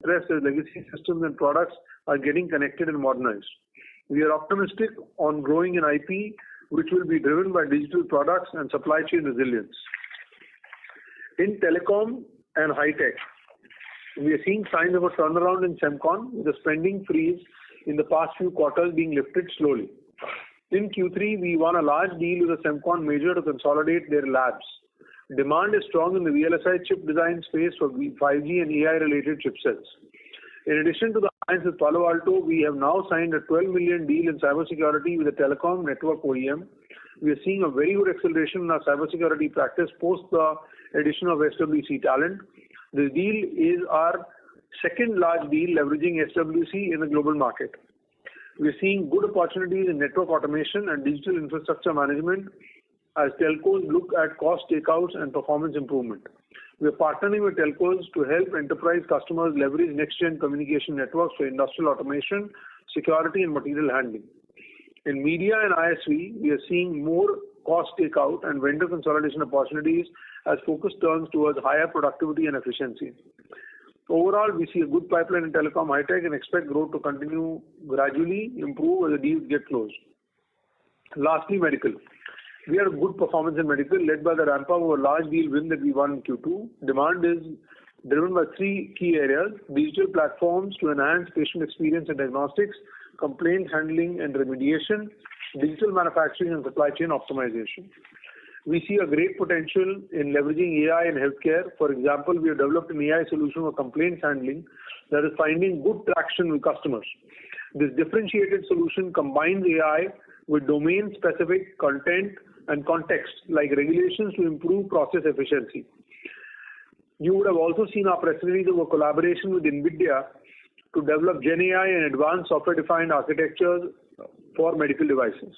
address as legacy systems and products are getting connected and modernized. We are optimistic on growing in IP, which will be driven by digital products and supply chain resilience. In telecom and high-tech, we are seeing signs of a turnaround in Semcon, with the spending freeze in the past few quarters being lifted slowly. In Q3, we won a large deal with a Semcon major to consolidate their labs. Demand is strong in the VLSI chip design space for 5G and AI-related chipsets. In addition to the alliance with Palo Alto, we have now signed a $12 million deal in cybersecurity with a telecom network OEM. We are seeing a very good acceleration in our cybersecurity practice post the addition of SWC talent. This deal is our second large deal leveraging SWC in the global market. We are seeing good opportunities in network automation and digital infrastructure management as telcos look at cost takeouts and performance improvement. We are partnering with telcos to help enterprise customers leverage next-gen communication networks for industrial automation, security, and material handling. In media and ISV, we are seeing more cost takeout and vendor consolidation opportunities as focus turns towards higher productivity and efficiency. Overall, we see a good pipeline in telecom high-tech and expect growth to continue gradually improve as the deals get closed. Lastly, medical. We had a good performance in medical led by the ramp-up of a large deal win that we won in Q2. Demand is driven by three key areas: digital platforms to enhance patient experience and diagnostics, complaint handling and remediation, digital manufacturing and supply chain optimization. We see a great potential in leveraging AI in healthcare. For example, we have developed an AI solution for complaints handling that is finding good traction with customers. This differentiated solution combines AI with domain-specific content and context like regulations to improve process efficiency. You would have also seen our press release of a collaboration with NVIDIA to develop Gen AI and advanced software-defined architectures for medical devices.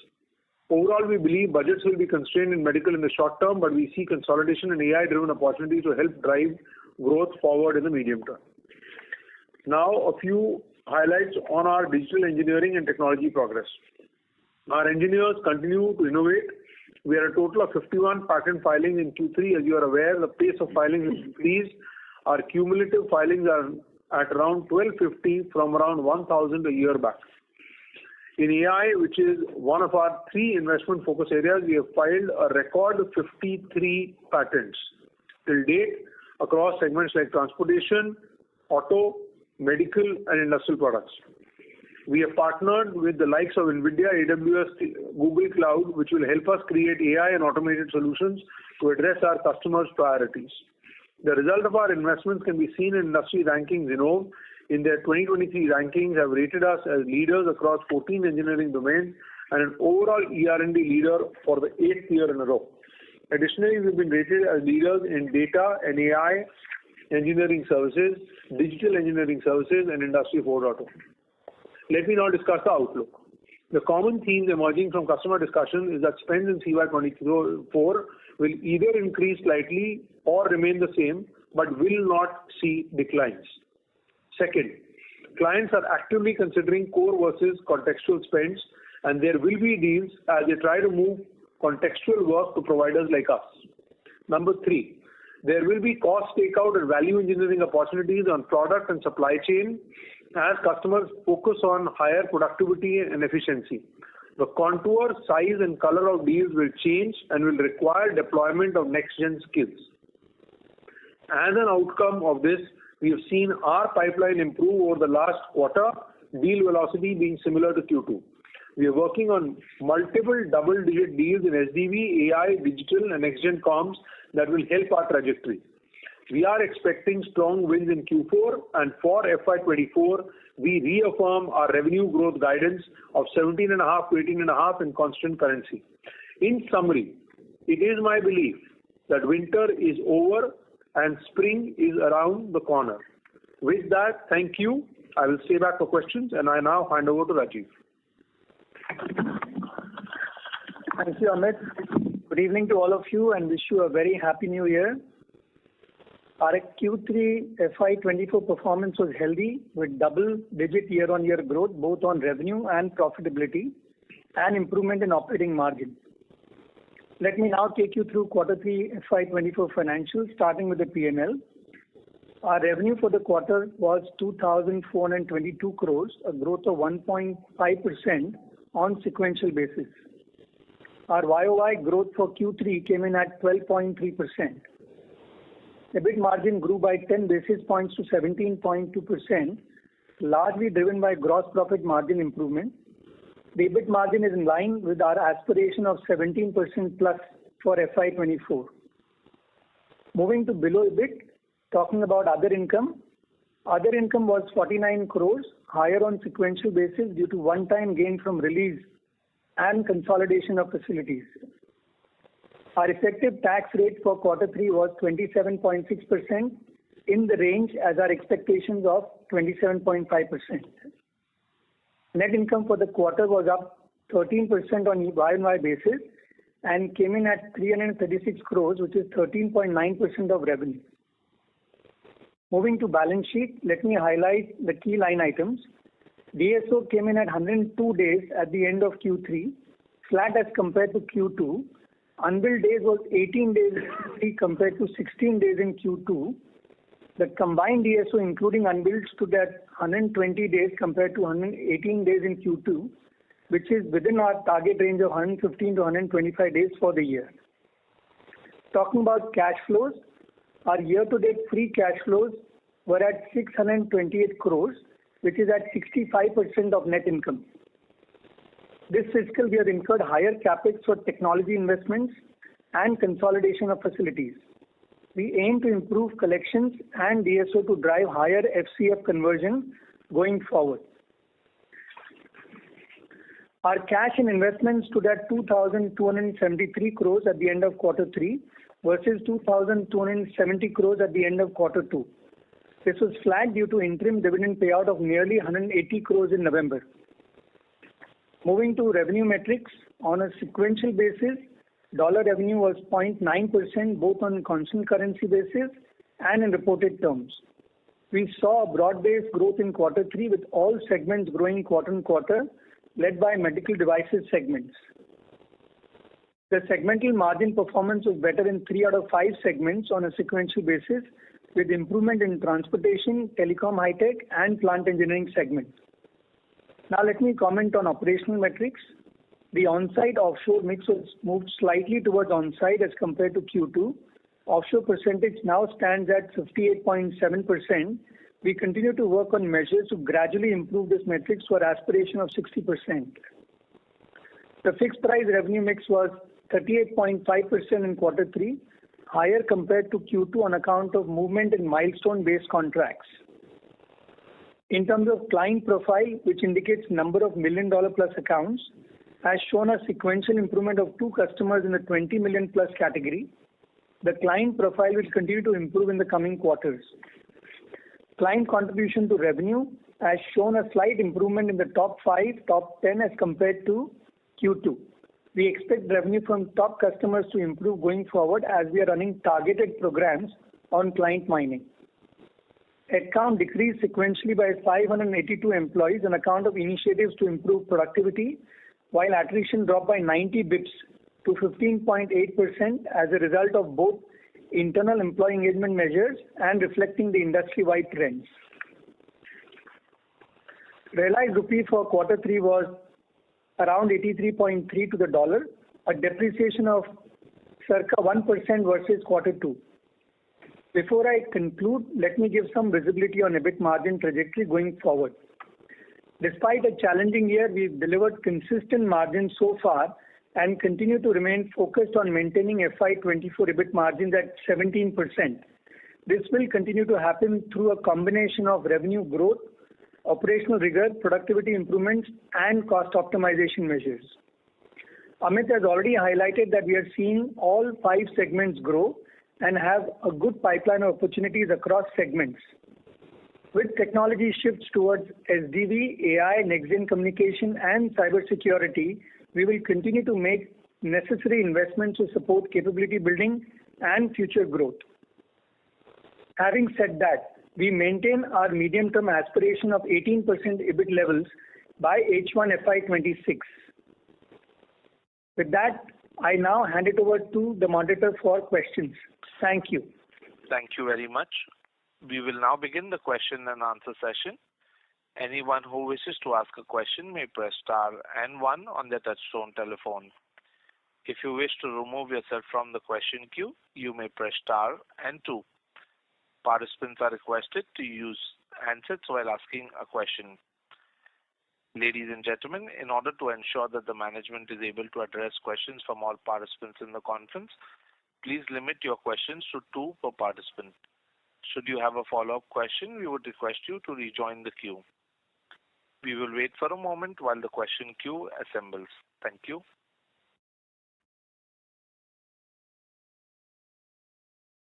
Overall, we believe budgets will be constrained in medical in the short term, but we see consolidation and AI-driven opportunities to help drive growth forward in the medium term. Now, a few highlights on our digital engineering and technology progress. Our engineers continue to innovate. We are a total of 51 patent filings in Q3. As you are aware, the pace of filings has increased. Our cumulative filings are at around 1250 from around 1000 a year back. In AI, which is one of our three investment focus areas, we have filed a record 53 patents till date across segments like transportation, auto, medical, and industrial products. We have partnered with the likes of NVIDIA, AWS, Google Cloud, which will help us create AI and automated solutions to address our customers' priorities. The result of our investments can be seen in industry rankings. Zinnov, in their 2023 rankings, have rated us as leaders across 14 engineering domains and an overall ER&D leader for the 8th year in a row. Additionally, we've been rated as leaders in data and AI engineering services, digital engineering services, and Industry 4.0. Let me now discuss the outlook. The common themes emerging from customer discussion is that spend in CY24 will either increase slightly or remain the same, but will not see declines. Second, clients are actively considering core versus contextual spends, and there will be deals as they try to move contextual work to providers like us. Number three, there will be cost takeout and value engineering opportunities on product and supply chain as customers focus on higher productivity and efficiency. The contour, size, and color of deals will change and will require deployment of next-gen skills. As an outcome of this, we have seen our pipeline improve over the last quarter, deal velocity being similar to Q2. We are working on multiple double-digit deals in SDV, AI, digital, and next-gen comms that will help our trajectory. We are expecting strong wins in Q4, and for FY24, we reaffirm our revenue growth guidance of 17.5 to 18.5 in constant currency. In summary, it is my belief that winter is over and spring is around the corner. With that, thank you. I will stay back for questions, and I now hand over to Rajiv. Thank you, Amit. Good evening to all of you, and wish you a very happy new year. Our Q3FY24 performance was healthy with double-digit year-on-year growth both on revenue and profitability and improvement in operating margin. Let me now take you through Q3 FY24 financials, starting with the P&L. Our revenue for the quarter was 2,422 crores, a growth of 1.5% on sequential basis. Our YOY growth for Q3 came in at 12.3%. EBIT margin grew by 10 basis points to 17.2%, largely driven by gross profit margin improvement. The EBIT margin is in line with our aspiration of 17% plus for FY24. Moving to below EBIT, talking about other income. Other income was 49 crores, higher on sequential basis due to one-time gain from release and consolidation of facilities. Our effective tax rate for quarter 3 was 27.6%, in the range as our expectations of 27.5%. Net income for the quarter was up 13% on YOY basis and came in at 336 crores, which is 13.9% of revenue. Moving to balance sheet, let me highlight the key line items. DSO came in at 102 days at the end of Q3, flat as compared to Q2. Unbilled days was 18 days in Q3 compared to 16 days in Q2. The combined DSO including unbilled stood at 120 days compared to 118 days in Q2, which is within our target range of 115 to 125 days for the year. Talking about cash flows, our year-to-date free cash flows were at 628 crores, which is at 65% of net income. This fiscal we have incurred higher capex for technology investments and consolidation of facilities. We aim to improve collections and DSO to drive higher FCF conversion going forward. Our cash and investments stood at 2,273 crores at the end of quarter 3 versus 2,270 crores at the end of quarter 2. This was flat due to interim dividend payout of nearly 180 crores in November. Moving to revenue metrics, on a sequential basis, dollar revenue was 0.9% both on constant currency basis and in reported terms. We saw a broad-based growth in quarter 3 with all segments growing quarter on quarter, led by medical devices segments. The segmental margin performance was better in 3 out of 5 segments on a sequential basis, with improvement in transportation, telecom, high-tech, and plant engineering segments. Now let me comment on operational metrics. The on-site offshore mix was moved slightly towards on-site as compared to Q2. Offshore percentage now stands at 58.7%. We continue to work on measures to gradually improve this metrics for aspiration of 60%. The fixed price revenue mix was 38.5% in quarter 3, higher compared to Q2 on account of movement in milestone-based contracts. In terms of client profile, which indicates number of $1 million plus accounts, has shown a sequential improvement of 2 customers in the 20 million plus category. The client profile will continue to improve in the coming quarters. Client contribution to revenue has shown a slight improvement in the top 5, top 10 as compared to Q2. We expect revenue from top customers to improve going forward as we are running targeted programs on client mining. Headcount decreased sequentially by 582 employees on account of initiatives to improve productivity, while attrition dropped by 90 bips to 15.8% as a result of both internal employee engagement measures and reflecting the industry-wide trends. Realized rupee for quarter 3 was around 83.3 to the dollar, a depreciation of circa 1% versus quarter 2. Before I conclude, let me give some visibility on EBIT margin trajectory going forward. Despite a challenging year, we've delivered consistent margins so far and continue to remain focused on maintaining FY24 EBIT margins at 17%. This will continue to happen through a combination of revenue growth, operational rigor, productivity improvements, and cost optimization measures. Amit has already highlighted that we are seeing all 5 segments grow and have a good pipeline of opportunities across segments. With technology shifts towards SDV, AI, next-gen communication, and cybersecurity, we will continue to make necessary investments to support capability building and future growth. Having said that, we maintain our medium-term aspiration of 18% EBIT levels by H1 FY26. With that, I now hand it over to the moderator for questions. Thank you. Thank you very much. We will now begin the question and answer session. Anyone who wishes to ask a question may press star and one on their touchtone telephone. If you wish to remove yourself from the question queue, you may press star and two. Participants are requested to use handsets while asking a question. Ladies and gentlemen, in order to ensure that the management is able to address questions from all participants in the conference, please limit your questions to two per participant. Should you have a follow-up question, we would request you to rejoin the queue. We will wait for a moment while the question queue assembles. Thank you.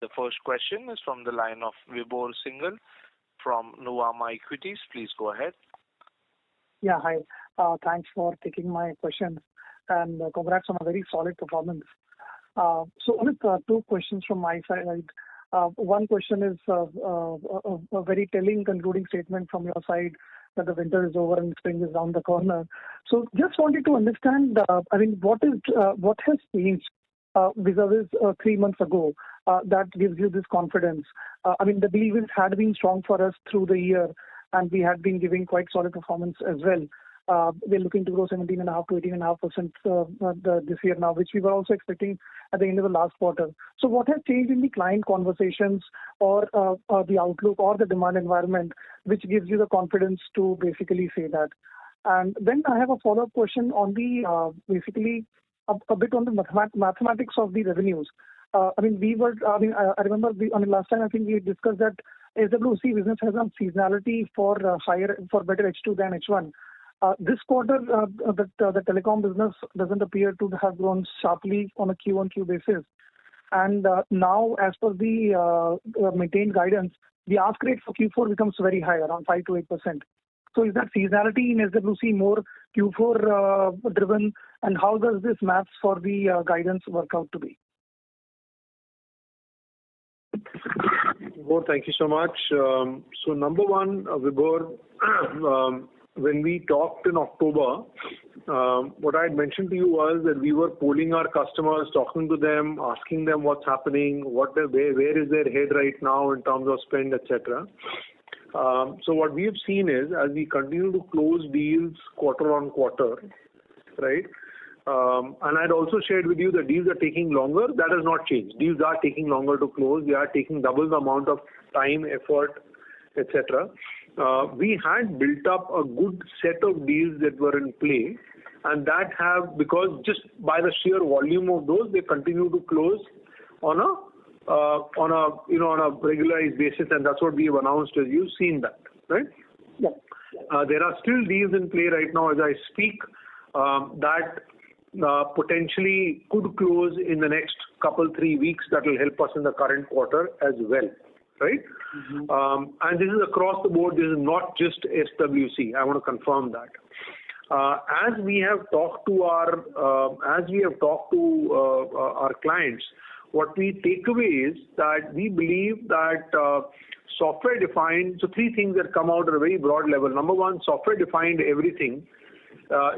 The first question is from the line of Vibhor Singhal from Nuvama Equities. Please go ahead. Yeah, hi. Thanks for taking my question and congrats on a very solid performance. So, Amit, two questions from my side. One question is a very telling concluding statement from your side that the winter is over and spring is around the corner. So, just wanted to understand, what has changed vis-a-vis 3 months ago that gives you this confidence? The deals had been strong for us through the year, and we had been giving quite solid performance as well. We're looking to grow 17.5 to 18.5% this year now, which we were also expecting at the end of the last quarter. So what has changed in the client conversations or the outlook or the demand environment, which gives you the confidence to basically say that? And then I have a follow-up question on the basically a bit on the mathematics of the revenues. I remember last time I think we discussed that SWC business has some seasonality for better H2 than H1. This quarter, the telecom business doesn't appear to have grown sharply on a Q-on-Q basis. And now, as per the maintained guidance, the ask rate for Q4 becomes very high, around 5 to 8%. So is that seasonality in SWC more Q4 driven, and how does this maths for the guidance work out to be? Vibhor, thank you so much. So number one, Vibhor, when we talked in October, what I had mentioned to you was that we were polling our customers, talking to them, asking them what's happening, where is their head right now in terms of spend, etc. So what we have seen is, as we continue to close deals quarter on quarter, right? And I'd also shared with you that deals are taking longer. That has not changed. Deals are taking longer to close. They are taking double the amount of time, effort, etc. We had built up a good set of deals that were in play, and that have, because just by the sheer volume of those, they continue to close on a regularized basis, and that's what we have announced. As you've seen that, right? Yeah. There are still deals in play right now as I speak that potentially could close in the next 3 weeks. That will help us in the current quarter as well, right? Mm-hmm. And this is across the board. This is not just SWC. I want to confirm that. As we have talked to our clients, what we take away is that we believe that software defined. So three things that come out at a very broad level. Number one, software defined everything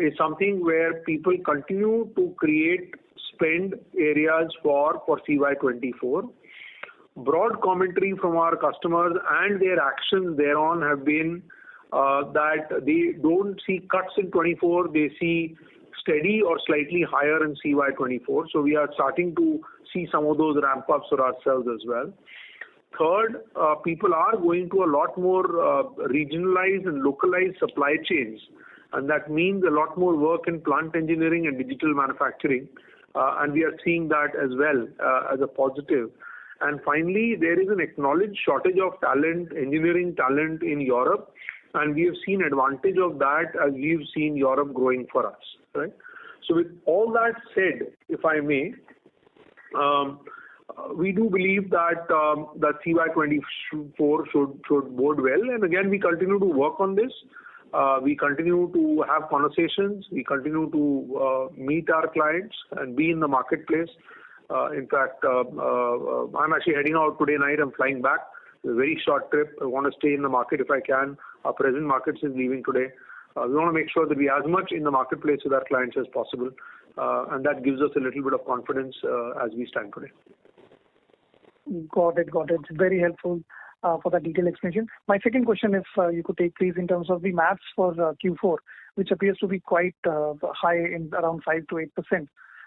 is something where people continue to create spend areas for CY24. Broad commentary from our customers and their actions thereon have been that they don't see cuts in 24, they see steady or slightly higher in CY24. So we are starting to see some of those ramp ups for ourselves as well. Third, people are going to a lot more regionalized and localized supply chains, and that means a lot more work in plant engineering and digital manufacturing, and we are seeing that as well as a positive. And finally, there is an acknowledged shortage of talent, engineering talent in Europe, and we have seen advantage of that as we've seen Europe growing for us, right? So with all that said, if I may, we do believe that that CY24 should bode well, and again we continue to work on this. We continue to have conversations. We continue to meet our clients and be in the marketplace. In fact, I'm actually heading out today night. I'm flying back. It's a very short trip. I want to stay in the market if I can. Our present markets is leaving today. We want to make sure that we are as much in the marketplace with our clients as possible, and that gives us a little bit of confidence as we stand today. Got it. Very helpful. for that detailed explanation. My second question, if you could take please, in terms of the maths for Q4, which appears to be quite high in around 5 to 8%.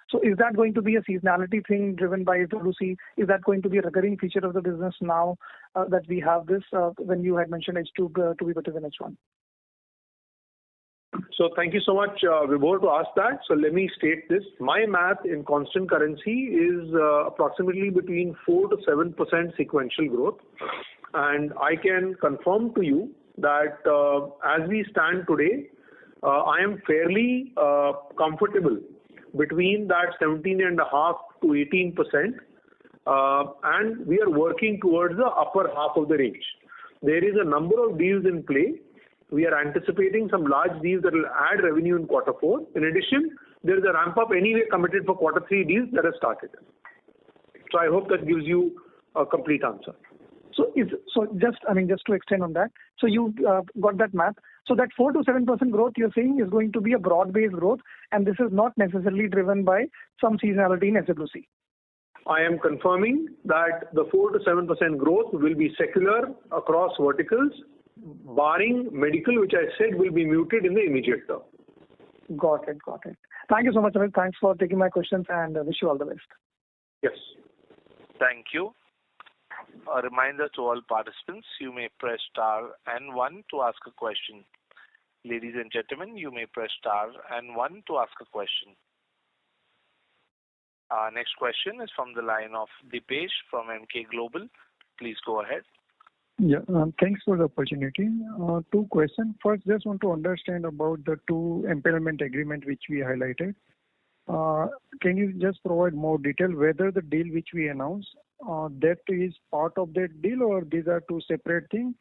So is that going to be a seasonality thing driven by SWC? Is that going to be a recurring feature of the business now that we have this when you had mentioned H2 to be better than H1? So thank you so much, Vibhor, to ask that. So let me state this. My math in constant currency is approximately between 4 to 7% sequential growth. And I can confirm to you that as we stand today, I am fairly comfortable between that 17.5 to 18%. And we are working towards the upper half of the range. There is a number of deals in play. We are anticipating some large deals that will add revenue in quarter 4. In addition, there is a ramp up anyway committed for quarter 3 deals that have started. So I hope that gives you a complete answer. So just to extend on that, so you got that math. So that 4 to 7% growth you're saying is going to be a broad-based growth, and this is not necessarily driven by some seasonality in SWC. I am confirming that the 4 to 7% growth will be secular across verticals, barring medical, which I said will be muted in the immediate term. Got it. Thank you so much, Amit. Thanks for taking my questions and wish you all the best. Yes. Thank you. A reminder to all participants, you may press star and 1 to ask a question. Ladies and gentlemen, you may press star and 1 to ask a question. Our next question is from the line of Dipesh from MK Global. Please go ahead. Yeah, thanks for the opportunity. 2 questions. First, just want to understand about the 2 empanelment agreement which we highlighted. Can you just provide more detail whether the deal which we announced, that is part of that deal or these are 2 separate things?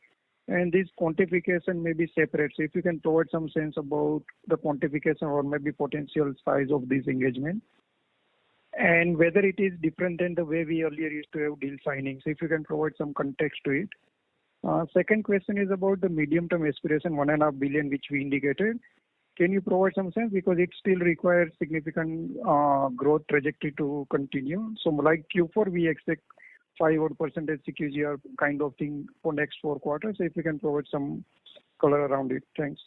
And this quantification may be separate. So if you can provide some sense about the quantification or maybe potential size of this engagement. And whether it is different than the way we earlier used to have deal signings. So if you can provide some context to it. Second question is about the medium-term aspiration, 1.5 billion, which we indicated. Can you provide some sense? Because it still requires significant growth trajectory to continue. So like Q4, we expect 5% CQGR kind of thing for next 4 quarters. So if you can provide some color around it. Thanks.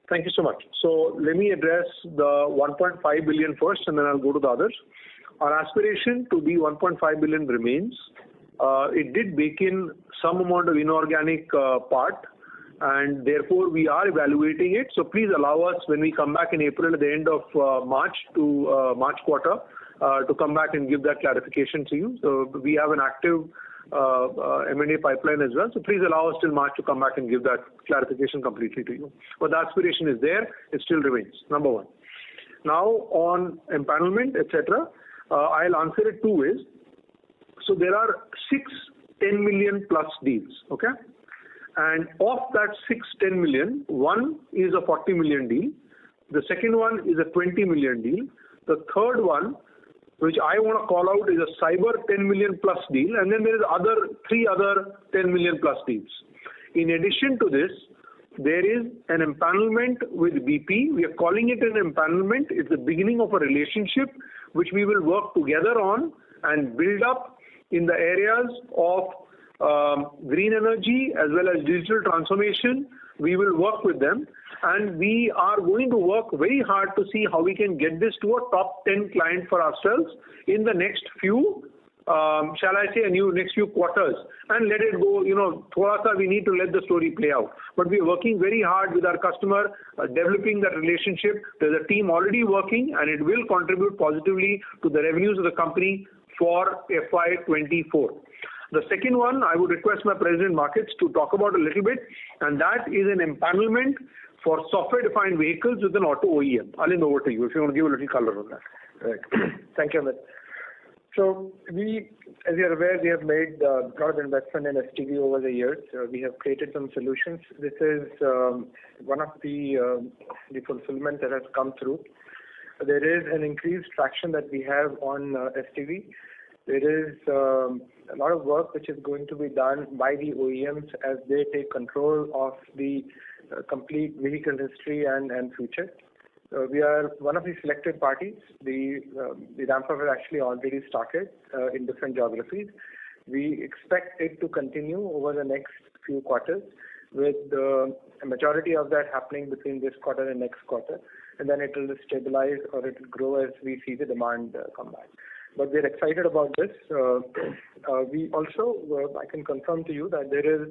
Thank you so much. So let me address the 1.5 billion first, and then I'll go to the others. Our aspiration to be 1.5 billion remains. It did bake in some amount of inorganic part, and therefore we are evaluating it. So please allow us, when we come back in April at the end of March to March quarter, to come back and give that clarification to you. So we have an active M&A pipeline as well. So please allow us till March to come back and give that clarification completely to you. But the aspiration is there. It still remains. Number 1. Now on empanelment, etc., I'll answer it 2 ways. So there are 6 10 million plus deals. Okay. And of that 6 10 million, 1 is a 40 million deal. The second one is a 20 million deal. The third one, which I want to call out, is a cyber 10 million plus deal. And then there is 3 other 10 million plus deals. In addition to this, there is an empanelment with BP. We are calling it an empanelment. It's the beginning of a relationship which we will work together on and build up in the areas of green energy as well as digital transformation. We will work with them, and we are going to work very hard to see how we can get this to a top 10 client for ourselves in the next few, next few quarters, and let it go. Thoda sa we need to let the story play out. But we are working very hard with our customer, developing that relationship. There's a team already working, and it will contribute positively to the revenues of the company for FY24. The second one, I would request my President Markets to talk about a little bit, and that is an empanelment for software-defined vehicles with an auto OEM. Alind, over to you if you want to give a little color on that. Right. Thank you, Amit. So we, as you're aware, we have made a lot of investment in STV over the years. We have created some solutions. This is one of the fulfillment that has come through. There is an increased traction that we have on STV. There is a lot of work which is going to be done by the OEMs as they take control of the complete vehicle history and future. We are one of the selected parties. The ramp-up has actually already started in different geographies. We expect it to continue over the next few quarters, with the majority of that happening between this quarter and next quarter, and then it will stabilize or it will grow as we see the demand come back. But we're excited about this. We also, I can confirm to you that there is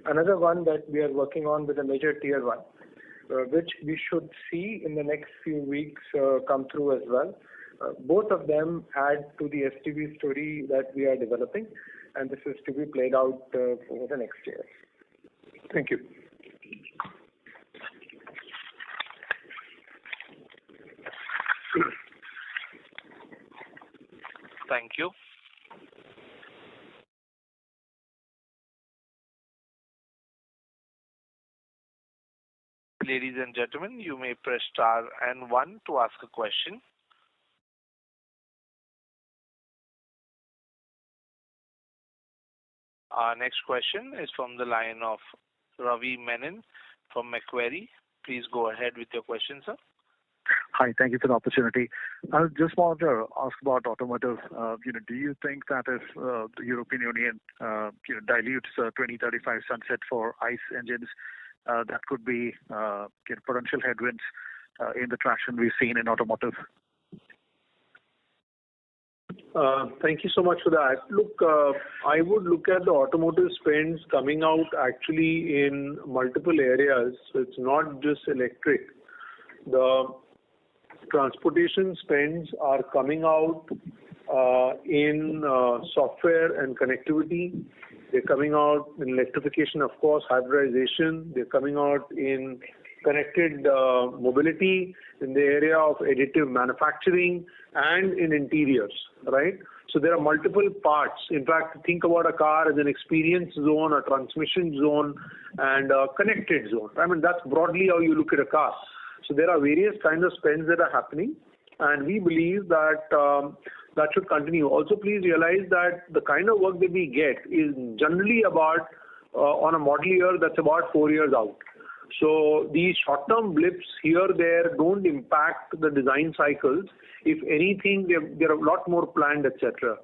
another one that we are working on with a major tier one, which we should see in the next few weeks come through as well. Both of them add to the STV story that we are developing, and this is to be played out over the next year. Thank you. Thank you. Ladies and gentlemen, you may press star and one to ask a question. Our next question is from the line of Ravi Menon from Macquarie. Please go ahead with your question, sir. Hi, thank you for the opportunity. I just wanted to ask about automotive. Do you think that if the European Union dilutes 2035 sunset for ICE engines, that could be potential headwinds in the traction we've seen in automotive? Thank you so much for that. Look, I would look at the automotive spends coming out actually in multiple areas. So it's not just electric. The transportation spends are coming out in software and connectivity. They're coming out in electrification, of course, hybridization. They're coming out in connected mobility, in the area of additive manufacturing, and in interiors, right? So there are multiple parts. In fact, think about a car as an experience zone, a transmission zone, and a connected zone. I mean, that's broadly how you look at a car. So there are various kinds of spends that are happening, and we believe that that should continue. Also, please realize that the kind of work that we get is generally about, on a model year, that's about 4 years out. So these short-term blips here, there don't impact the design cycles. If anything, there are a lot more planned, etc.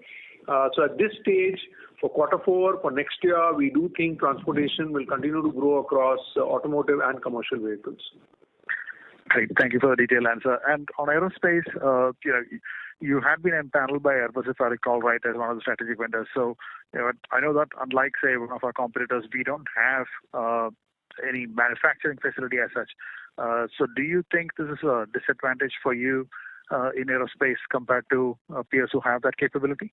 So at this stage, for Q4, for next year, we do think transportation will continue to grow across automotive and commercial vehicles. Great. Thank you for the detailed answer. And on aerospace, you had been empaneled by Airbus, if I recall right, as one of the strategic vendors. So I know that unlike, say, one of our competitors, we don't have any manufacturing facility as such. So do you think this is a disadvantage for you in aerospace compared to peers who have that capability?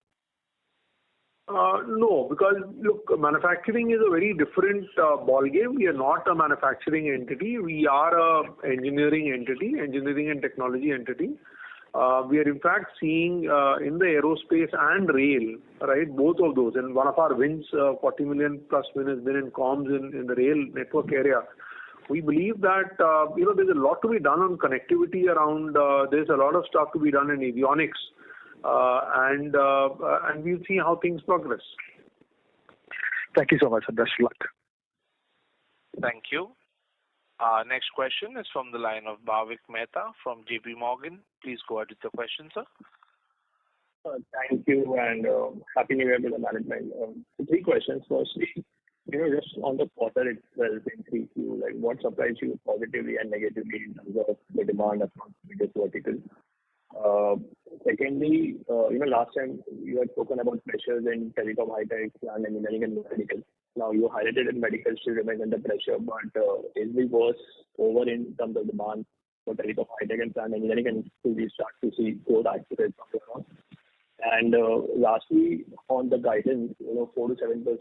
No, because look, manufacturing is a very different ballgame. We are not a manufacturing entity. We are a engineering entity, engineering and technology entity. We are in fact seeing in the aerospace and rail, right, both of those. And one of our wins, 40 million plus win has been in comms in the rail network area. We believe that there's a lot to be done on connectivity around. There's a lot of stuff to be done in avionics. And we'll see how things progress. Thank you so much, and best of luck. Thank you. Next question is from the line of Bhavik Mehta from JP Morgan. Please go ahead with your question, sir. Thank you, and happy New Year to the management. 3 questions. Firstly, just on the quarter itself in 3Q, like what surprised you positively and negatively in terms of the demand across various verticals? Secondly, last time you had spoken about pressures in telecom, high-tech, and engineering and medical. Now you highlighted that medical still remains under pressure, but is the worst over in terms of demand for telecom, high-tech, and engineering, and will we start to see growth accelerate from here on? And lastly, on the guidance, 4 to 7%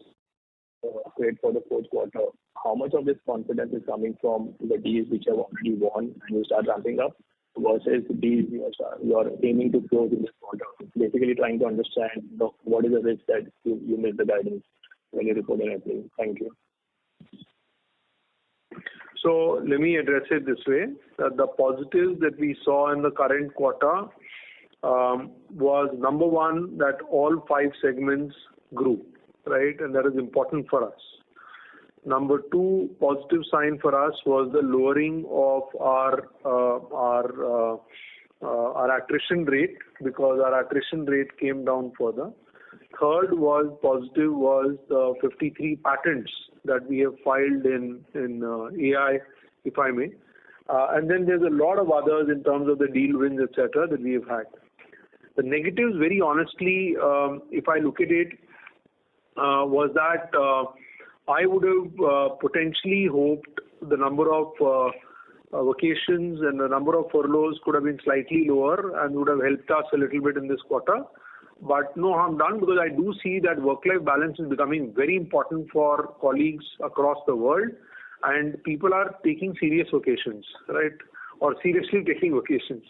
grade for the fourth quarter, how much of this confidence is coming from the deals which have already won and you start ramping up versus the deals you are aiming to close in this quarter? Basically trying to understand what is the risk that you miss the guidance when you report in April. Thank you. So let me address it this way. The positives that we saw in the current quarter was, number one, that all 5 segments grew, right? And that is important for us. Number 2, positive sign for us was the lowering of our attrition rate, because our attrition rate came down further. third was positive was the 53 patents that we have filed in AI, if I may. And then there's a lot of others in terms of the deal wins, etc., that we have had. The negatives, very honestly, if I look at it, was that I would have potentially hoped the number of vacations and the number of furloughs could have been slightly lower and would have helped us a little bit in this quarter. But no harm done, because I do see that work-life balance is becoming very important for colleagues across the world, and people are taking serious vacations, right? Or seriously taking vacations.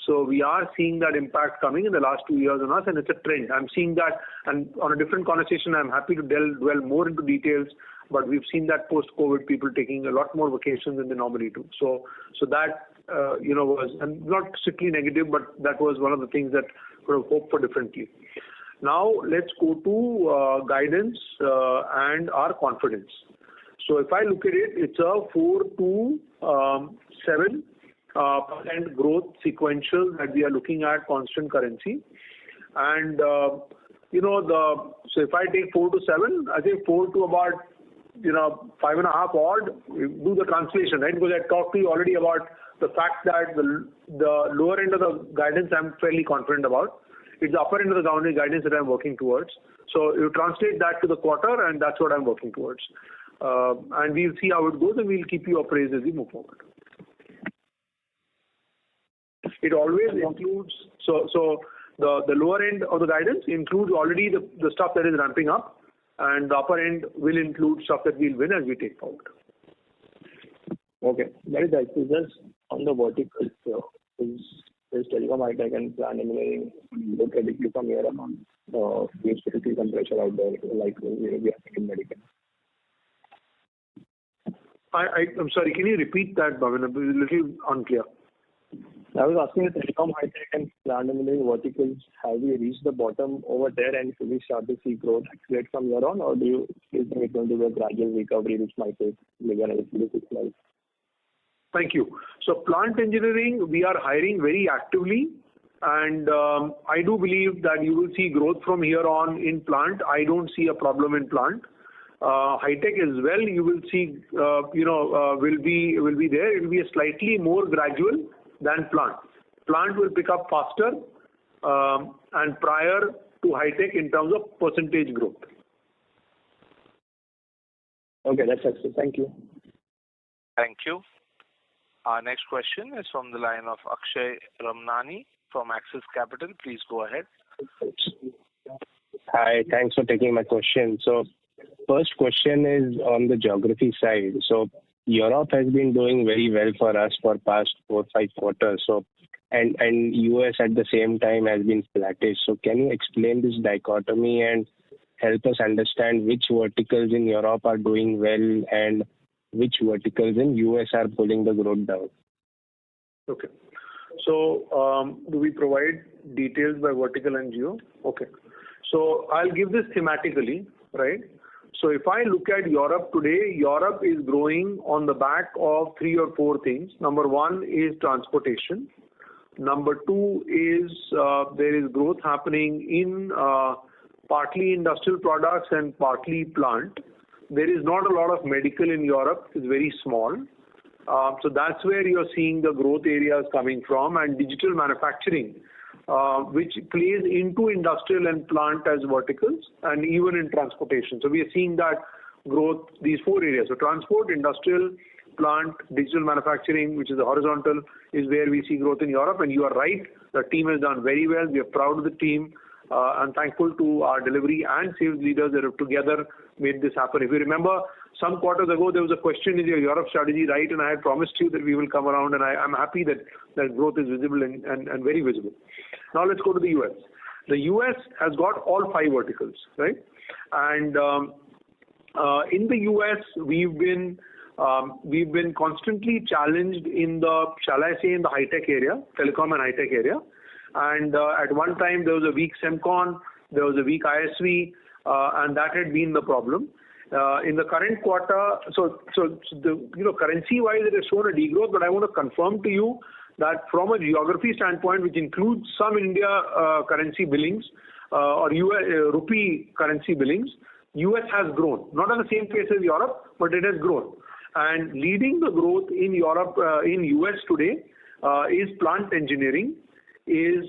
So we are seeing that impact coming in the last 2 years on us, and it's a trend. I'm seeing that, and on a different conversation, I'm happy to dwell more into details, but we've seen that post-COVID, people taking a lot more vacations than they normally do. So that, was, and not strictly negative, but that was one of the things that could have hoped for differently. Now, let's go to guidance and our confidence. So if I look at it, it's a 4 to 7% growth sequential that we are looking at constant currency. And, so if I take 4 to 7, I think 4 to about, 5.5 odd, do the translation, right? Because I talked to you already about the fact that the lower end of the guidance I'm fairly confident about. It's the upper end of the guidance that I'm working towards. So you translate that to the quarter, and that's what I'm working towards. And we'll see how it goes, and we'll keep you appraised as we move forward. It always includes, so the lower end of the guidance includes already the stuff that is ramping up, and the upper end will include stuff that we'll win as we take forward. Okay, that is right. So just on the verticals, is telecom, high tech, and plant engineering look radically from here on? We still see some pressure out there, like we are in medical. I'm sorry, can you repeat that, Bhavin? It was a little unclear. I was asking the telecom, high tech, and plant engineering verticals, have we reached the bottom over there, and should we start to see growth accelerate from here on, or do you think it's going to be a gradual recovery which might take maybe another 6 months? Thank you. So plant engineering, we are hiring very actively, and I do believe that you will see growth from here on in plant. I don't see a problem in plant. High tech as well, you will see, will be there. It will be a slightly more gradual than plant. Plant will pick up faster and prior to high tech in terms of percentage growth. Okay, that's it. Thank you. Thank you. Our next question is from the line of Akshay Ramnani from Axis Capital. Please go ahead. Hi, thanks for taking my question. So, first question is on the geography side. So, Europe has been doing very well for us for past 4-5 quarters. So, and US at the same time has been flattish. So, can you explain this dichotomy and help us understand which verticals in Europe are doing well and which verticals in US are pulling the growth down? Okay. So, do we provide details by vertical and geo? Okay. So, I'll give this thematically, right? So, if I look at Europe today, Europe is growing on the back of 3 or 4 things. Number 1 is transportation. Number 2 is there is growth happening in partly industrial products and partly plant. There is not a lot of medical in Europe. It's very small. So that's where you're seeing the growth areas coming from, and digital manufacturing, which plays into industrial and plant as verticals, and even in transportation. So we are seeing that growth, these 4 areas. So transport, industrial, plant, digital manufacturing, which is the horizontal, is where we see growth in Europe. And you are right, the team has done very well. We are proud of the team. I'm thankful to our delivery and sales leaders that have together made this happen. If you remember, some quarters ago, there was a question, is your Europe strategy right? And I had promised you that we will come around, and I'm happy that growth is visible and very visible. Now let's go to the US. The US has got all 5 verticals, right? And in the US, we've been constantly challenged in the, shall I say, in the high-tech area, telecom and high-tech area. And at one time, there was a weak Semcon, there was a weak ISV, and that had been the problem. In the current quarter, so the currency-wise, it has shown a degrowth, but I want to confirm to you that from a geography standpoint, which includes some India currency billings, or US, rupee currency billings, US has grown. Not at the same pace as Europe, but it has grown. And leading the growth in Europe, in US today, is plant engineering, is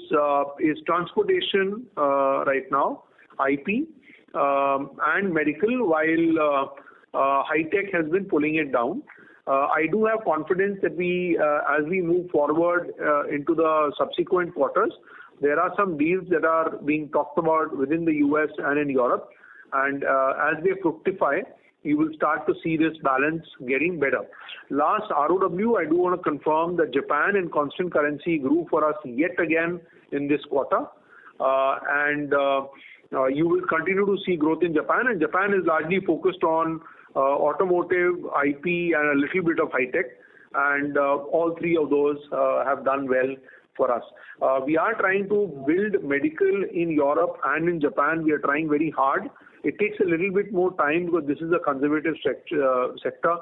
transportation right now, IP, and medical, while high tech has been pulling it down. I do have confidence that as we move forward into the subsequent quarters, there are some deals that are being talked about within the US and in Europe, and as they fructify, you will start to see this balance getting better. Last ROW, I do want to confirm that Japan in constant currency grew for us yet again in this quarter, and you will continue to see growth in Japan, and Japan is largely focused on automotive, IP, and a little bit of high tech, and all three of those have done well for us. We are trying to build medical in Europe and in Japan. We are trying very hard. It takes a little bit more time because this is a conservative sector.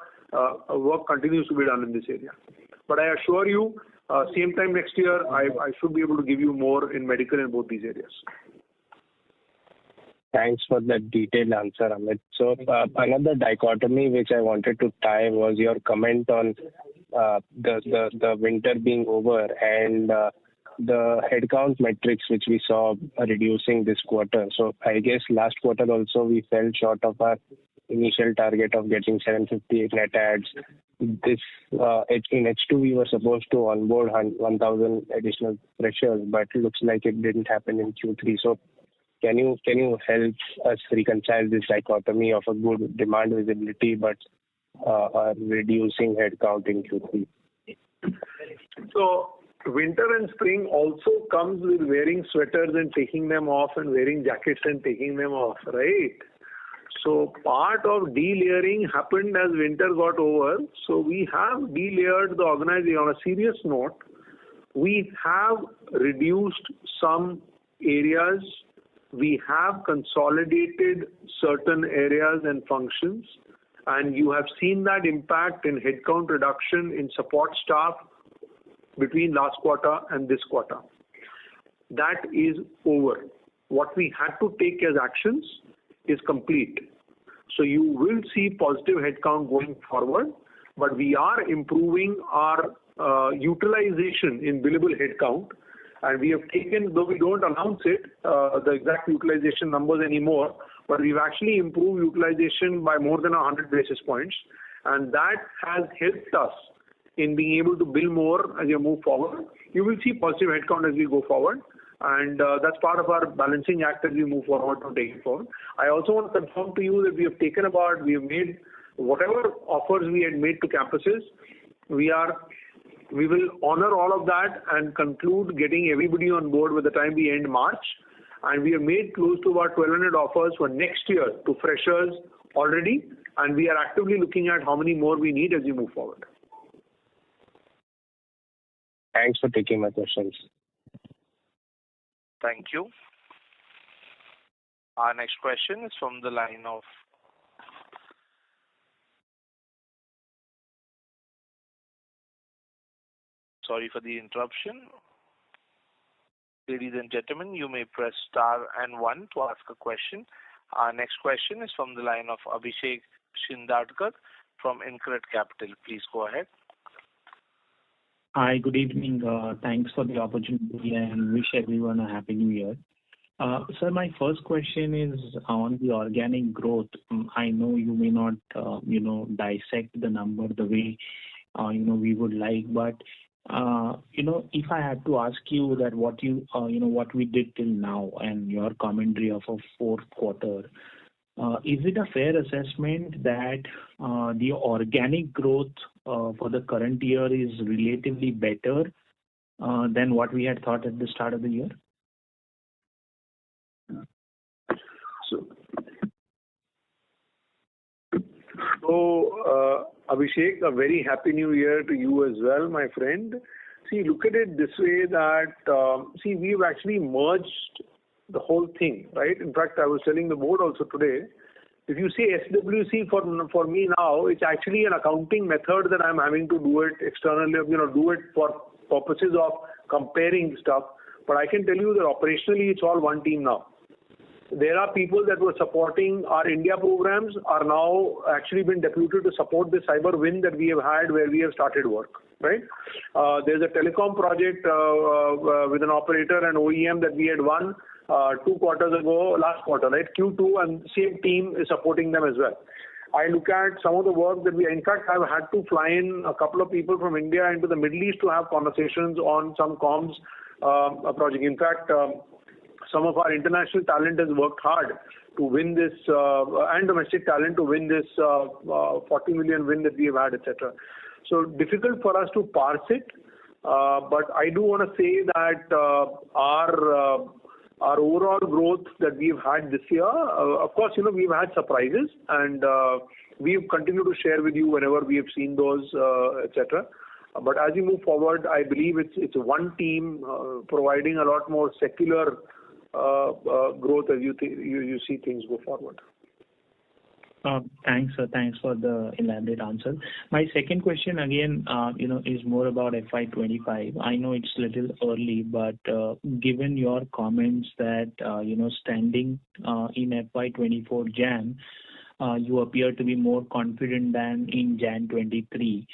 Work continues to be done in this area. But I assure you, same time next year, I should be able to give you more in medical in both these areas. Thanks for that detailed answer, Amit. So another dichotomy which I wanted to tie was your comment on the winter being over and the headcount metrics which we saw reducing this quarter. So I guess last quarter also we fell short of our initial target of getting 758 net adds. This in H2 we were supposed to onboard 1,000 additional freshers, but it looks like it didn't happen in Q3. So can you help us reconcile this dichotomy of a good demand visibility but reducing headcount in Q3? So winter and spring also comes with wearing sweaters and taking them off, and wearing jackets and taking them off, right? So part of delayering happened as winter got over. So we have delayered the organization. On a serious note, we have reduced some areas. We have consolidated certain areas and functions, and you have seen that impact in headcount reduction in support staff between last quarter and this quarter. That is over. What we had to take as actions is complete. So you will see positive headcount going forward, but we are improving our utilization in billable headcount, and we have taken, though we don't announce it, the exact utilization numbers anymore, but we've actually improved utilization by more than 100 basis points, and that has helped us in being able to bill more as you move forward. You will see positive headcount as we go forward, and that's part of our balancing act as we move forward to take it forward. I also want to confirm to you that we have made whatever offers we had made to campuses. We will honor all of that and conclude getting everybody on board by the time we end March. And we have made close to about 1,200 offers for next year to freshers already, and we are actively looking at how many more we need as we move forward. Thanks for taking my questions. Thank you. Our next question is from the line of Sorry for the interruption. Ladies and gentlemen, you may press star and 1 to ask a question. Our next question is from the line of Abhishek Shindadkar from InCred Capital. Please go ahead. Hi, good evening. Thanks for the opportunity and wish everyone a happy new year. Sir, my first question is on the organic growth. I know you may not, dissect the number the way, we would like, but if I had to ask you that what we did till now and your commentary of a fourth quarter, is it a fair assessment that the organic growth for the current year is relatively better than what we had thought at the start of the year? So, Abhishek, a very happy new year to you as well, my friend. See, look at it this way that, we've actually merged the whole thing, right? In fact, I was telling the board also today, if you say SWC for me now, it's actually an accounting method that I'm having to do it externally, do it for purposes of comparing stuff. But I can tell you that operationally, it's all one team now. there are people that were supporting our India programs are now actually been deputed to support the cyber win that we have had where we have started work, right? There's a telecom project with an operator and OEM that we had won 2 quarters ago, last quarter, right? Q2, and same team is supporting them as well. I look at some of the work that in fact, I've had to fly in a couple of people from India into the Middle East to have conversations on some comms project. In fact, some of our international talent has worked hard to win this, and domestic talent to win this 40 million win that we have had, etc. So difficult for us to parse it, but I do want to say that our overall growth that we've had this year, of course, we've had surprises, and we've continued to share with you whenever we have seen those, etc. But as we move forward, I believe it's one team providing a lot more secular growth as you see things go forward. Thanks, sir. Thanks for the elaborate answer. My second question again, is more about FY25. I know it's a little early, but given your comments that, standing in FY24 Jan, you appear to be more confident than in Jan 23.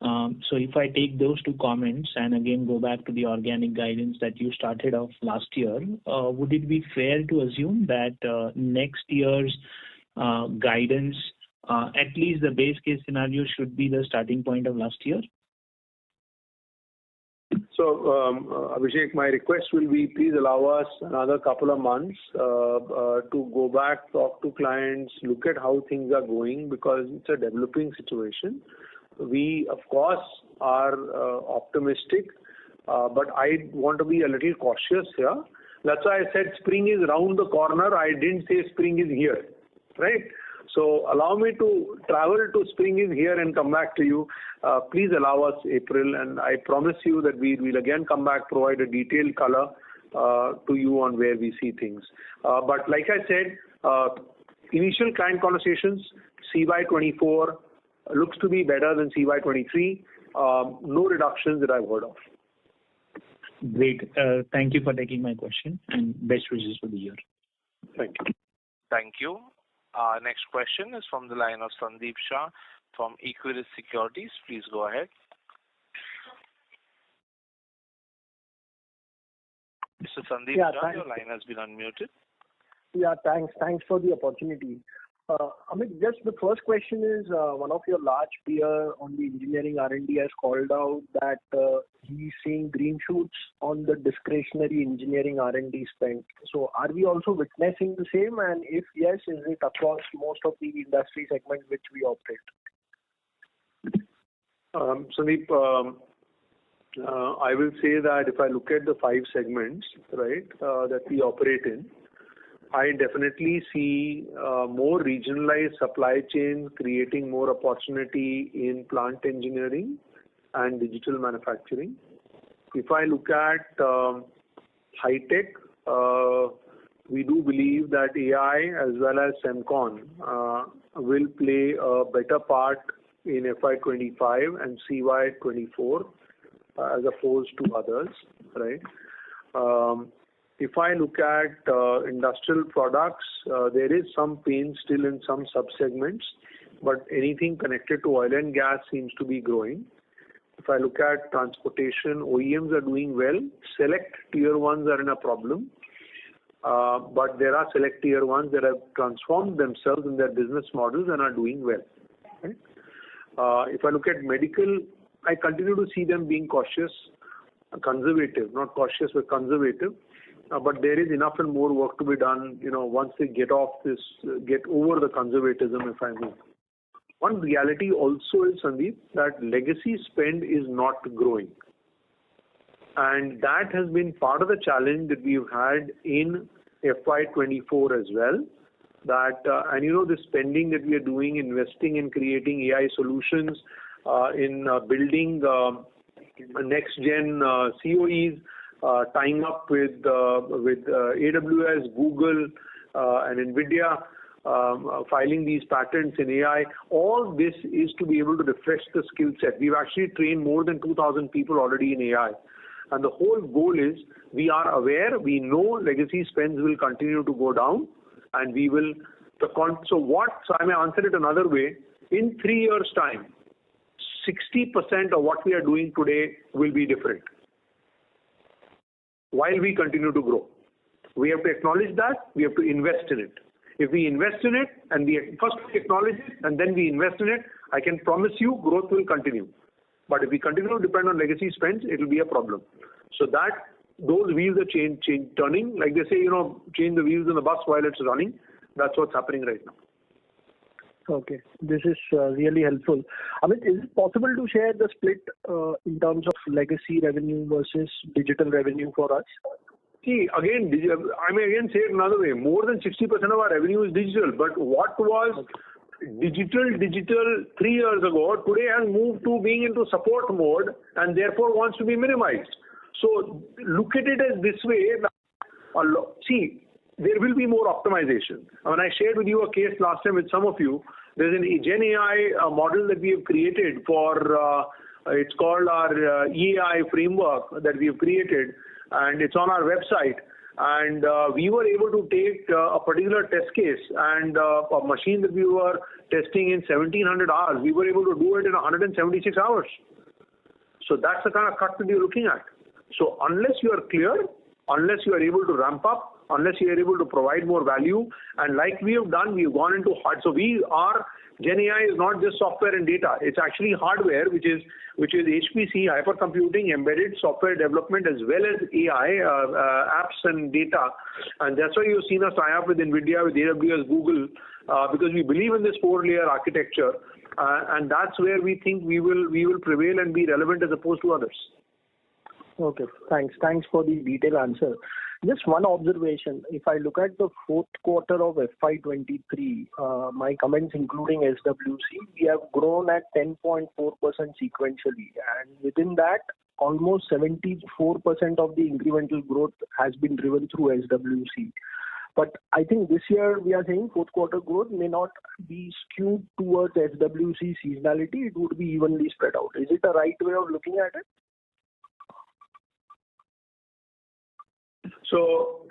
So if I take those two comments and again go back to the organic guidance that you started off last year, would it be fair to assume that next year's guidance, at least the base case scenario, should be the starting point of last year? So, Abhishek, my request will be please allow us another couple of months to go back, talk to clients, look at how things are going, because it's a developing situation. We, of course, are optimistic, but I want to be a little cautious here. That's why I said spring is round the corner. I didn't say spring is here, right? So allow me to travel to spring is here and come back to you. Please allow us April, and I promise you that we will again come back, provide a detailed color to you on where we see things. But like I said, initial client conversations, CY24 looks to be better than CY23. No reductions that I've heard of. Great. Thank you for taking my question, and best wishes for the year. Thank you. Thank you. Next question is from the line of Sandeep Shah from Equirus Securities. Please go ahead. Mr. Sandeep Shah, your line has been unmuted. Yeah, thanks. Thanks for the opportunity. Amit, just the first question is, one of your large peer on the engineering R&D has called out that he's seeing green shoots on the discretionary engineering R&D spend. So are we also witnessing the same? And if yes, is it across most of the industry segments which we operate? Sandeep, I will say that if I look at the 5 segments, right, that we operate in, I definitely see more regionalized supply chains creating more opportunity in plant engineering and digital manufacturing. If I look at high tech, we do believe that AI as well as Semcon will play a better part in FY25 and CY24 as opposed to others, right? If I look at industrial products, there is some pain still in some sub-segments, but anything connected to oil and gas seems to be growing. If I look at transportation, OEMs are doing well. Select tier ones are in a problem, but there are select tier ones that have transformed themselves in their business models and are doing well. Right? If I look at medical, I continue to see them being cautious, conservative, not cautious but conservative. But there is enough and more work to be done, once they get over the conservatism, if I may. One reality also is, Sandeep, that legacy spend is not growing. And that has been part of the challenge that we've had in FY24 as well. That, the spending that we are doing, investing in creating AI solutions, in building next-gen COEs, tying up with AWS, Google, and NVIDIA, filing these patents in AI. All this is to be able to refresh the skill set. We've actually trained more than 2,000 people already in AI. And the whole goal is we are aware, we know legacy spends will continue to go down, and we will. So I may answer it another way. In 3 years' time, 60% of what we are doing today will be different while we continue to grow. We have to acknowledge that. We have to invest in it. If we invest in it and we first acknowledge it and then we invest in it, I can promise you growth will continue. But if we continue to depend on legacy spends, it will be a problem. So that those wheels are turning. Like they say, change the wheels in the bus while it's running. That's what's happening right now. Okay, this is really helpful. Is it possible to share the split in terms of legacy revenue versus digital revenue for us? See, again, I may again say it another way. More than 60% of our revenue is digital. But what was digital 3 years ago, today has moved to being into support mode and therefore wants to be minimized. So look at it as this way. See, there will be more optimization. When I shared with you a case last time with some of you, there's an Gen AI model that we have created for, it's called our EAI framework that we have created, and it's on our website. And we were able to take a particular test case and a machine that we were testing in 1700 hours, we were able to do it in 176 hours. So that's the kind of cut that you're looking at. So unless you are clear, unless you are able to ramp up, unless you are able to provide more value, and like we have done, we have gone into hard. So Gen AI is not just software and data. It's actually hardware, which is HPC, hypercomputing, embedded software development, as well as AI, apps and data. And that's why you've seen us tie up with NVIDIA, with AWS, Google, because we believe in this 4-layer architecture. And that's where we think we will prevail and be relevant as opposed to others. Okay, thanks. Thanks for the detailed answer. Just one observation. If I look at the fourth quarter of FY23, my comments including SWC, we have grown at 10.4% sequentially. And within that, almost 74% of the incremental growth has been driven through SWC. But I think this year we are saying fourth quarter growth may not be skewed towards SWC seasonality. It would be evenly spread out. Is it a right way of looking at it? So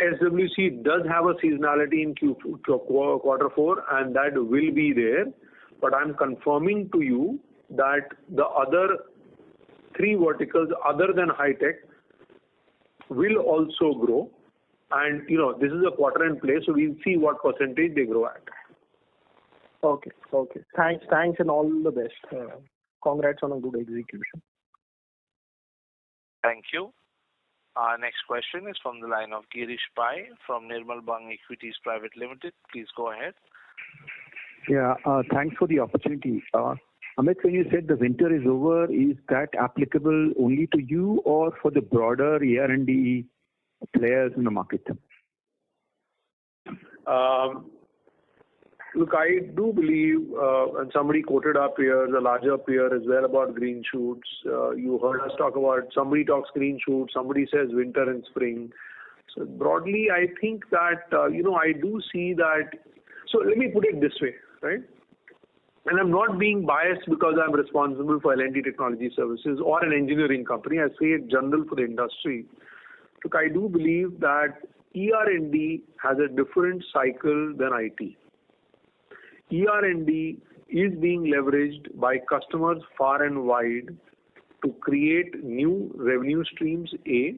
SWC does have a seasonality in quarter 4, and that will be there. But I'm confirming to you that the other 3 verticals other than high tech will also grow. And, this is a quarter in place, so we'll see what percentage they grow at. Okay. Thanks, and all the best. Congrats on a good execution. Thank you. Our next question is from the line of Girish Pai from Nirmal Bang Equities Private Limited. Please go ahead. Yeah, thanks for the opportunity. Amit, when you said the winter is over, is that applicable only to you or for the broader ER&D players in the market? Look, I do believe, and somebody quoted our peers, a larger peer as well, about green shoots. You heard us talk about, somebody talks green shoots, somebody says winter and spring. So broadly, I think that, I do see that. So let me put it this way, right? And I'm not being biased because I'm responsible for L&D Technology Services or an engineering company. I say it general for the industry. Look, I do believe that ER&D has a different cycle than IT. ER&D is being leveraged by customers far and wide to create new revenue streams, A.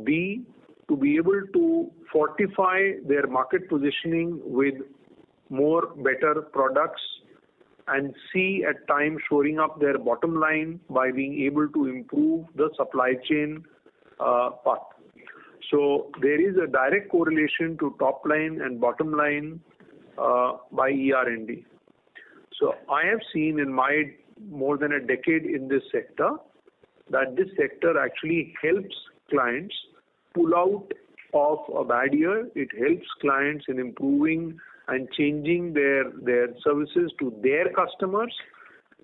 B, to be able to fortify their market positioning with better products, and C, at times shoring up their bottom line by being able to improve the supply chain path. So there is a direct correlation to top line and bottom line by ER&D. So I have seen in my more than a decade in this sector that this sector actually helps clients pull out of a bad year. It helps clients in improving and changing their services to their customers,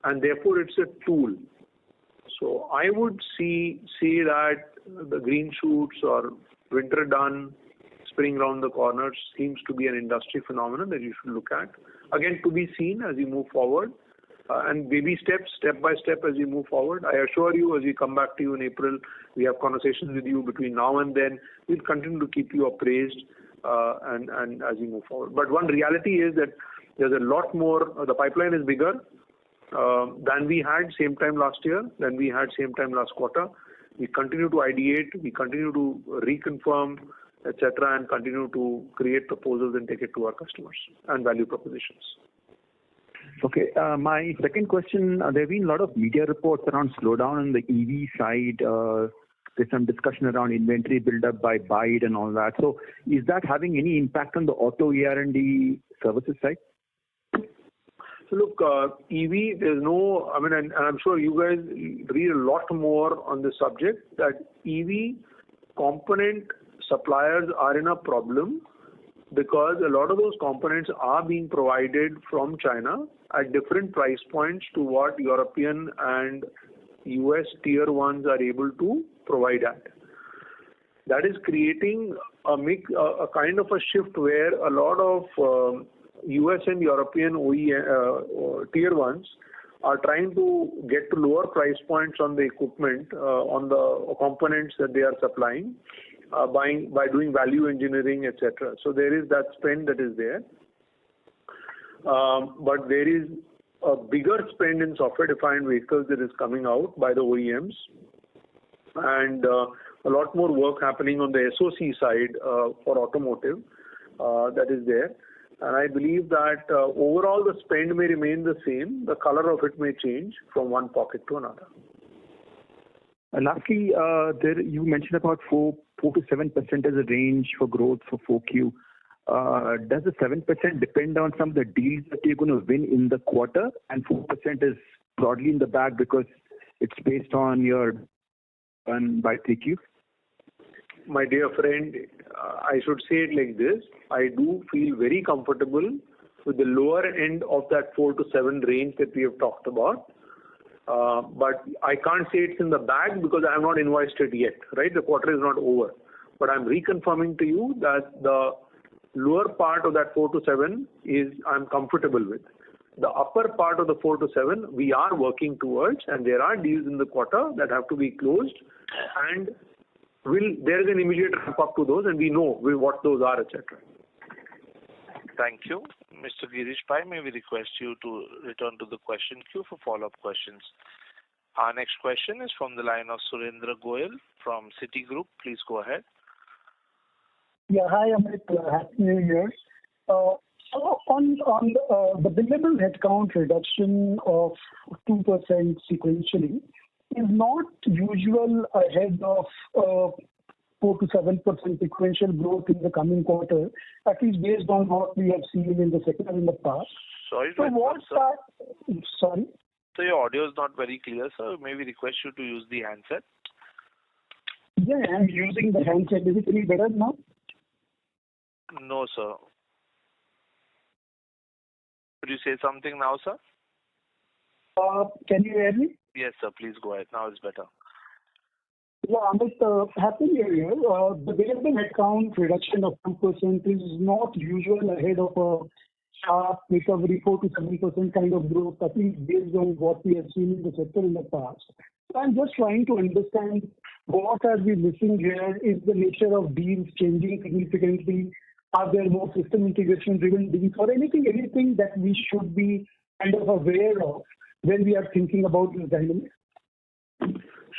and therefore it's a tool. So I would say that the green shoots or winter done, spring round the corner seems to be an industry phenomenon that you should look at. Again, to be seen as we move forward, and baby steps, step by step as we move forward. I assure you, as we come back to you in April, we have conversations with you between now and then. We'll continue to keep you appraised and as we move forward. But one reality is that there's a lot more. The pipeline is bigger than we had same time last year, than we had same time last quarter. We continue to ideate, we continue to reconfirm, etc., and continue to create proposals and take it to our customers and value propositions. Okay. My second question, there have been a lot of media reports around slowdown on the EV side. There's some discussion around inventory build-up by BYD and all that. So is that having any impact on the auto ER&D services side? So look, EV, there's no, I mean, and I'm sure you guys read a lot more on this subject, that EV component suppliers are in a problem because a lot of those components are being provided from China at different price points to what European and US tier 1s are able to provide at. That is creating a kind of a shift where a lot of US and European tier 1s are trying to get to lower price points on the equipment, on the components that they are supplying, by doing value engineering, etc. So there is that spend that is there. But there is a bigger spend in software-defined vehicles that is coming out by the OEMs, and a lot more work happening on the SoC side for automotive that is there. And I believe that overall the spend may remain the same. The color of it may change from one pocket to another. And lastly, you mentioned about 4 to 7% as a range for growth for 4Q. Does the 7% depend on some of the deals that you're going to win in the quarter, and 4% is broadly in the bag because it's based on your one by 3Q? My dear friend, I should say it like this. I do feel very comfortable with the lower end of that 4 to 7 range that we have talked about. But I can't say it's in the bag because I have not invoiced it yet, right? The quarter is not over. But I'm reconfirming to you that the lower part of that 4 to 7 is I'm comfortable with. The upper part of the 4 to 7 we are working towards, and there are deals in the quarter that have to be closed, and there is an immediate ramp up to those, and we know what those are, etc. Thank you. Mr. Girish Pai, may we request you to return to the question queue for follow-up questions. Our next question is from the line of Surendra Goyal from Citigroup. Please go ahead. Yeah, hi Amit. Happy New Year. So on the billable headcount reduction of 2% sequentially is not usual ahead of 4 to 7% sequential growth in the coming quarter, at least based on what we have seen in the sector in the past. Sorry, so what's that? Sorry? So your audio is not very clear, sir. May we request you to use the handset? Yeah, I'm using the handset. Is it any better now? No, sir. Could you say something now, sir? Can you hear me? Yes, sir. Please go ahead. Now it's better. Yeah, Amit, Happy New Year. The billable headcount reduction of 2% is not usual ahead of a sharp recovery, 4 to 7% kind of growth, I think based on what we have seen in the sector in the past. So I'm just trying to understand what are we missing here? Is the nature of deals changing significantly? Are there more system integration driven deals or anything that we should be kind of aware of when we are thinking about this dynamic?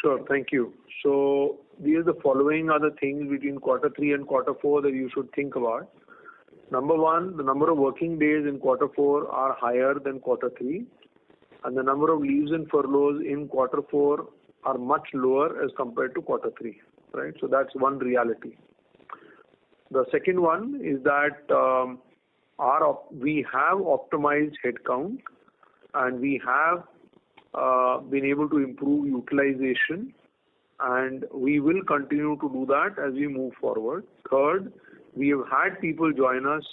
Sure, thank you. So these are the following other things between quarter 3 and quarter 4 that you should think about. Number one, the number of working days in quarter 4 are higher than quarter 3, and the number of leaves and furloughs in quarter 4 are much lower as compared to quarter 3, right? So that's one reality. The second one is that we have optimized headcount, and we have been able to improve utilization, and we will continue to do that as we move forward. Third, we have had people join us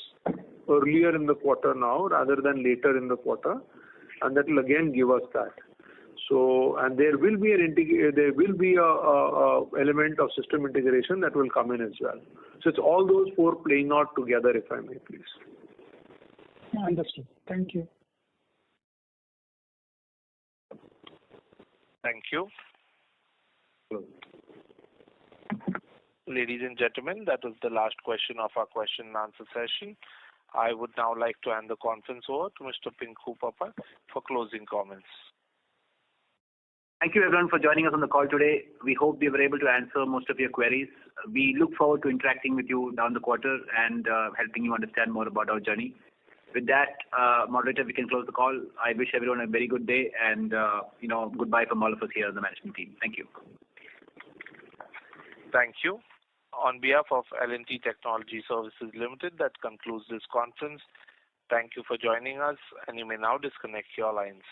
earlier in the quarter now rather than later in the quarter, and that will again give us that. So, and there will be a element of system integration that will come in as well. So it's all those 4 playing out together, if I may, please. Understood. Thank you. Thank you. Ladies and gentlemen, that was the last question of our question and answer session. I would now like to hand the conference over to Mr. Pinku Papad for closing comments. Thank you everyone for joining us on the call today. We hope we were able to answer most of your queries. We look forward to interacting with you down the quarter and helping you understand more about our journey. With that, moderator, we can close the call. I wish everyone a very good day and goodbye from all of us here on the management team. Thank you. Thank you. On behalf of L&T Technology Services Limited, that concludes this conference. Thank you for joining us, and you may now disconnect your lines.